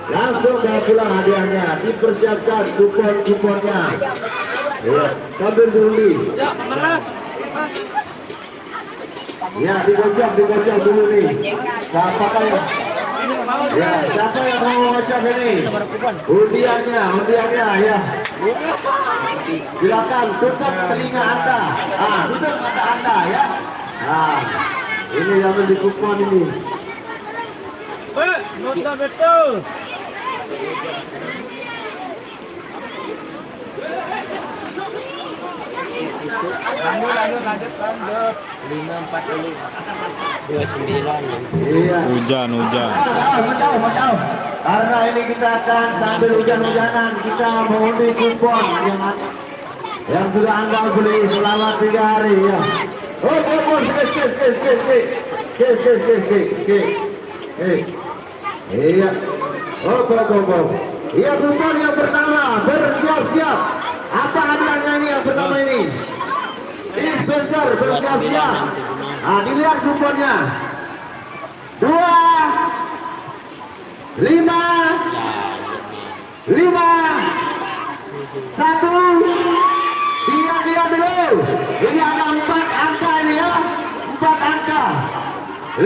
Langsung saya pulang hadiahnya, dipersiapkan kupon-kuponnya. Ya, sambil dulu. Ya, digocok dulu nih. Siapa yang? Ya, siapa yang mau ngocok ini? Undiannya ya. Silakan tutup telinga Anda. Tutup mata Anda ya. Ini yang di kupon ini. Sudah betul. Lanjut. 540 29. Iya. Hujan. Mau jauh. Karena ini kita akan sambil hujan-hujanan kita mengundi kupon yang sudah Anda beli selama 3 hari ya. Oh, kupon, Iya. Oh. Iya, kupon yang pertama, bersiap-siap. Apa hadiahnya ini yang pertama ini? Ini besar, bersiap-siap. Nah, dilihat kuponnya. 2, 5, 1. Lihat dulu. Ini ada 4 angka ini ya. 4 angka. 2.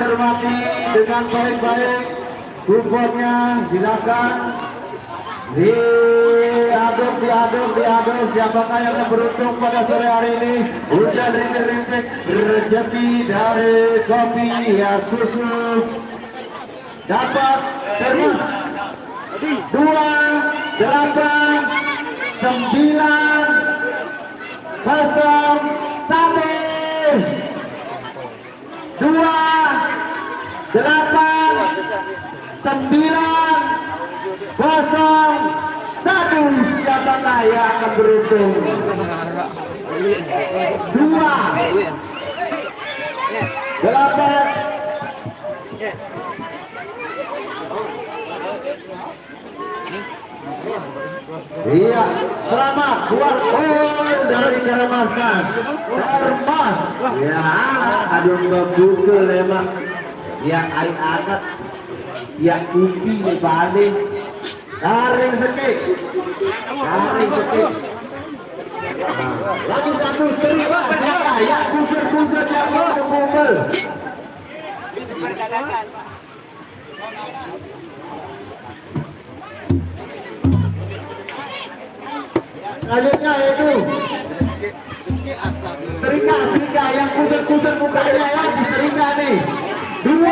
cermati dengan baik-baik kuponnya, silakan diaduk siapakah yang beruntung pada sore hari ini. Hujan rintik-rintik rezeki dari kopi ya susu dapat terus 2-8-9-0-1 siapakah yang akan beruntung? 2-8 Iya, selamat buat gol dari Termas. Ya, aduh betul emang. Yang air angkat, yang upi nih balik. Garing sekit. Lagi satu terima, ya kusir yang mau kumpul. Selanjutnya yaitu Trika yang kusir mukanya ya, di Trika nih 2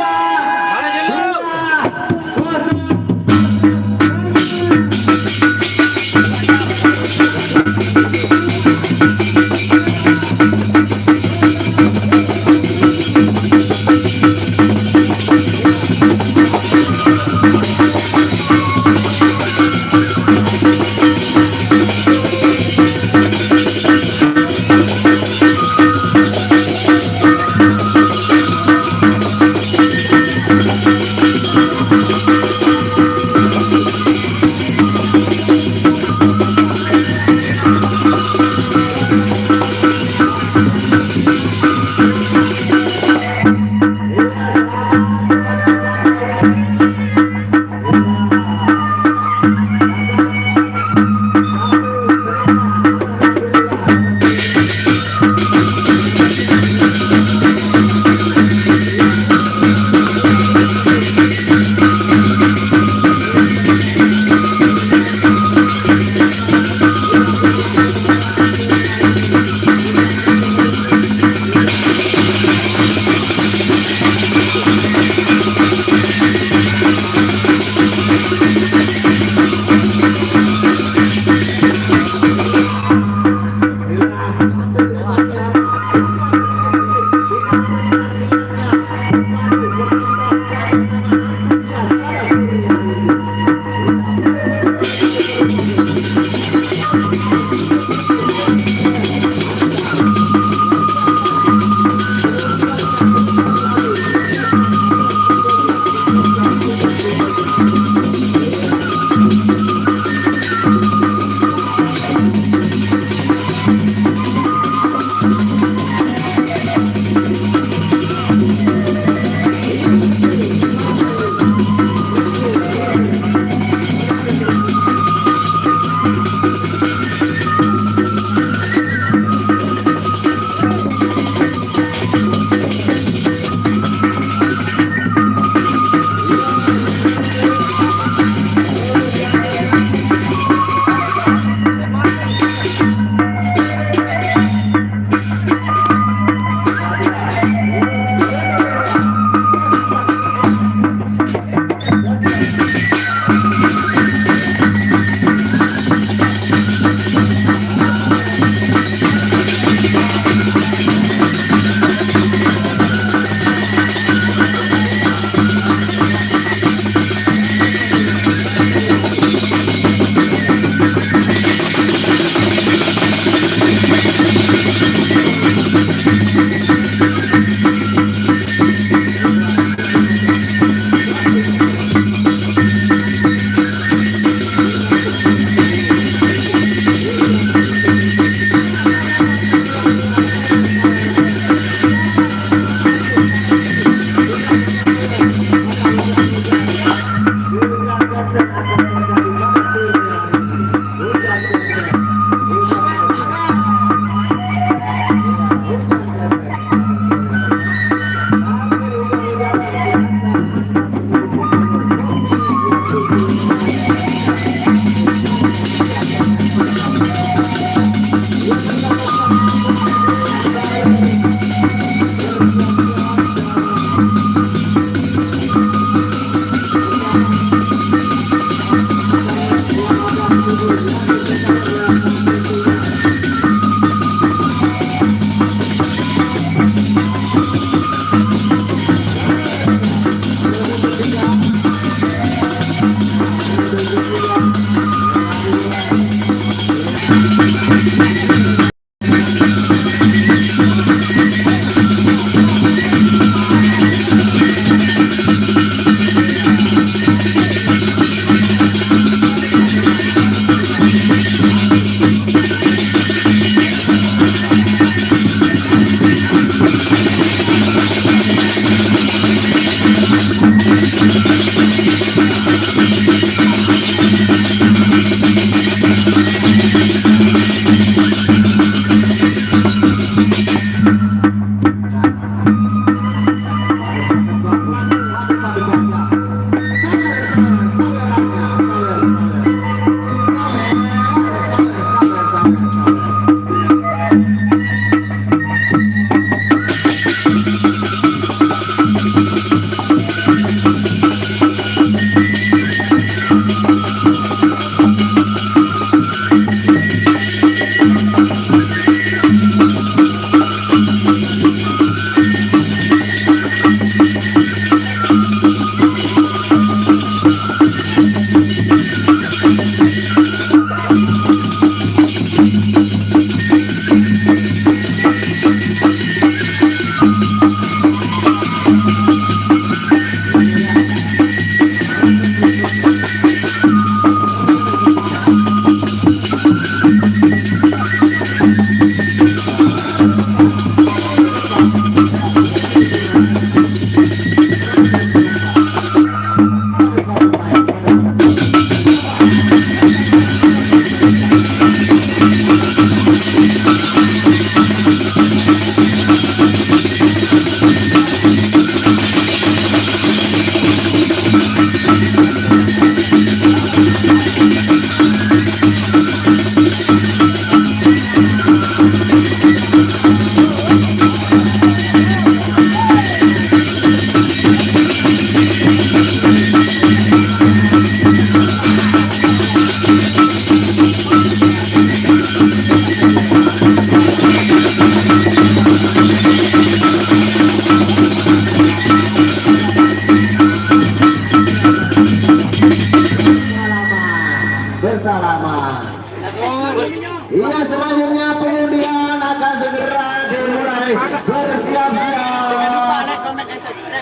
Iya, selanjutnya pengundian akan segera dimulai. Bersiap-siap.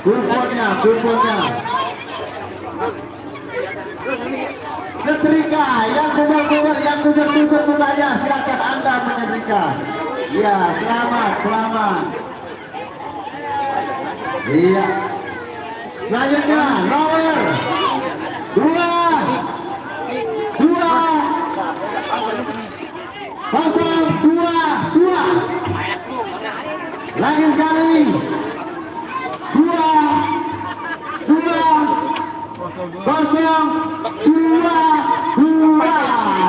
Kuponnya. Setrika yang kumpul-kumpul, yang kusir-kusir mukanya, silakan Anda menyetrika. Iya, selamat. Iya. Selanjutnya nomor 222. Lagi sekali. 222.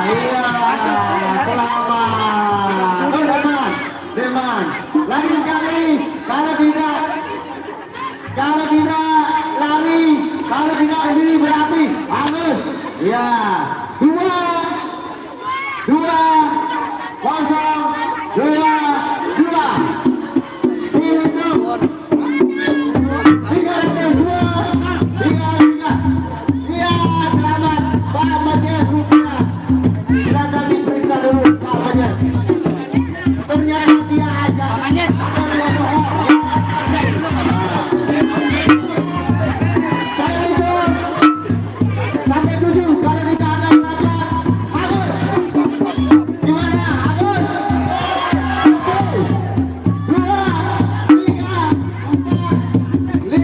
Iya, selamat. Oh, Deman. Lagi sekali. Kalau tidak lari, kalau tidak ke sini berapi. Bagus. Ya. 2-2-0-2-2. Hidup. 3-2. Iya, selamat Pak Majes Rupiah. Silakan diperiksa dulu Pak Majes. Ternyata dia aja. Saya itu sampai 7. Kalau tidak ada pelajar, Agus. Gimana Agus? 1, 2, 3, 4, 5, 6.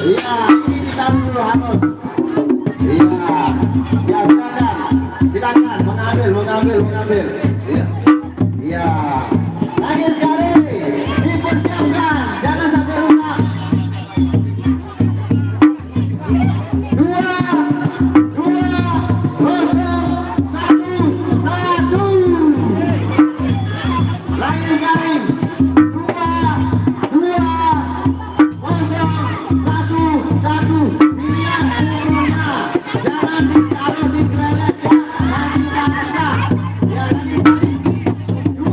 Iya, ini kita dulu Agus. Iya, ya silakan mengambil. Iya, lagi sekali dipersiapkan, jangan sampai rusak. 2-2-0-1-1. Lagi sekali 2-2-0-1-1. Lihat turunnya, jangan ditaruh di toiletnya, nanti basah. Ya, lagi sekali 2-2.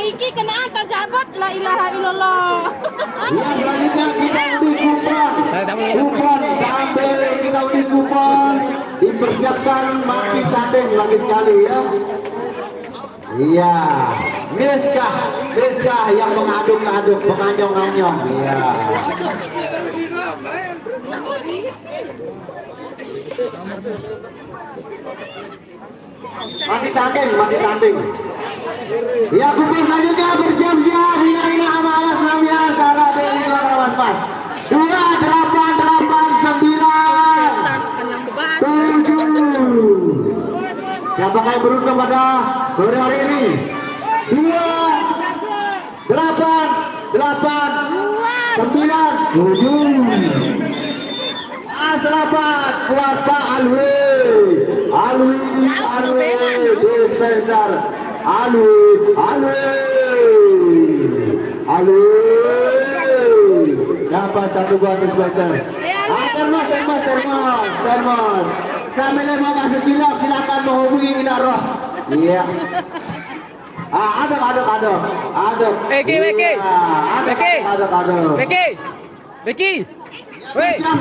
Iki kenaan tak jabat la ilaha illallah. Ya, selanjutnya kita undi kupon. Kupon sambil kita undi kupon. Dipersiapkan makin tanding lagi sekali ya. Iya, Miska yang mengaduk-aduk, menganyong-anyong. Iya. Mati tanding. Ya, kupon selanjutnya bersiap-siap. Ini awas namanya salah dari awas pas. 2, 8, 8, 9, 7. Siapakah yang beruntung pada sore hari ini? 2, 8, 9, 7. Selamat buat Pak Alwi dispenser. Alwi. Dapat 1 buah dispenser. Termos. Sambil mau masuk cilok silakan menghubungi Minaroh. Iya. Aduk. Beki. Woi. Siap.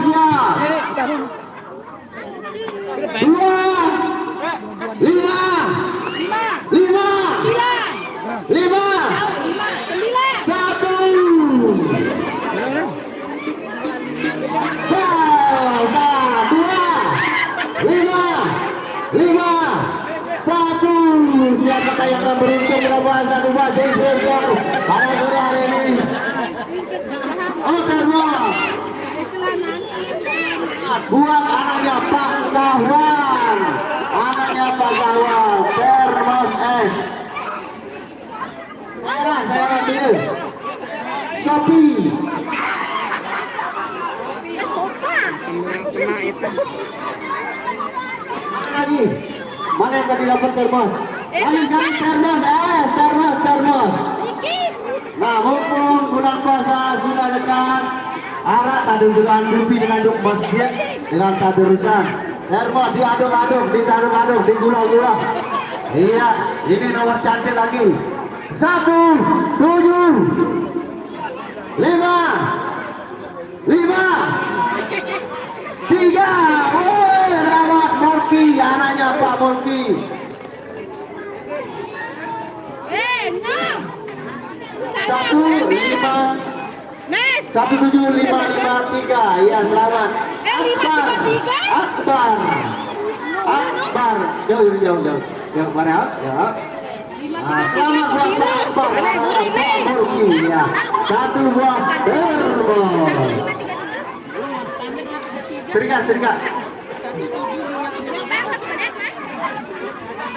2, 1. Siapakah yang akan beruntung mendapat 1 buah dispenser pada sore hari ini? Oh, termos. Buat anaknya Pak Sahwan, termos es. Saya dulu. Shopee. Lagi. Mana yang tadi dapat termos? Termos. Nah, mumpung bulan puasa sudah dekat, arah taduran rupi dengan duk masjid dengan tadurusan. Termos diaduk-aduk, digula-gula. Iya, ini nomor cantik lagi. 1, 7, 5, 3. Woi, rawat Molki, anaknya Pak Molki. 17553. Ya, selamat. Akbar. Jauh. Yang mana? Ya. Selamat buat Pak Akbar. lagi ya. Satu buah terbang. Setrika.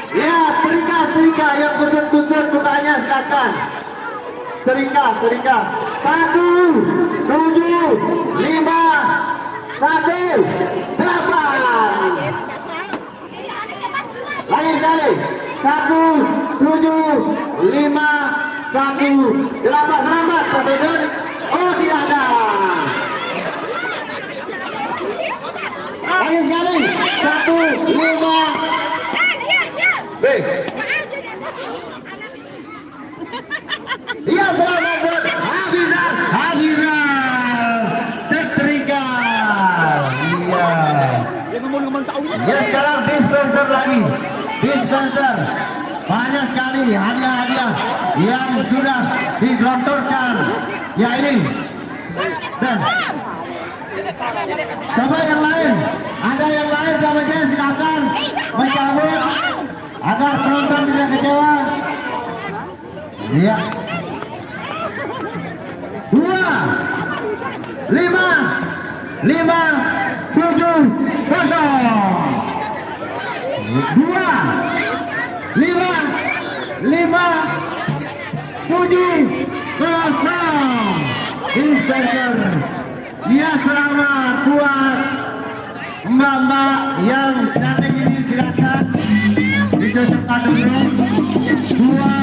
Ya, setrika yang kusut-kusut kutanya silakan. Setrika. 1, 7, 5, 1, 8. Lagi sekali. 1, 7, 5, 1, 8. Selamat Pak Sedun. Oh, tidak ada. Lagi sekali. 1, 5. B. Iya, selamat buat Hafizan Setrika. Iya. Ya, sekarang dispenser lagi. Dispenser. Banyak sekali hadiah-hadiah yang sudah digelontorkan. Ya ini. Dan coba yang lain. Ada yang lain kamu silakan mencabut agar penonton tidak kecewa. Iya. 2, 5, 7, 0. 2, 5, 7, 0. Dispenser. Ya, selamat buat mbak-mbak yang nanti ini silakan dicocokkan dulu. 2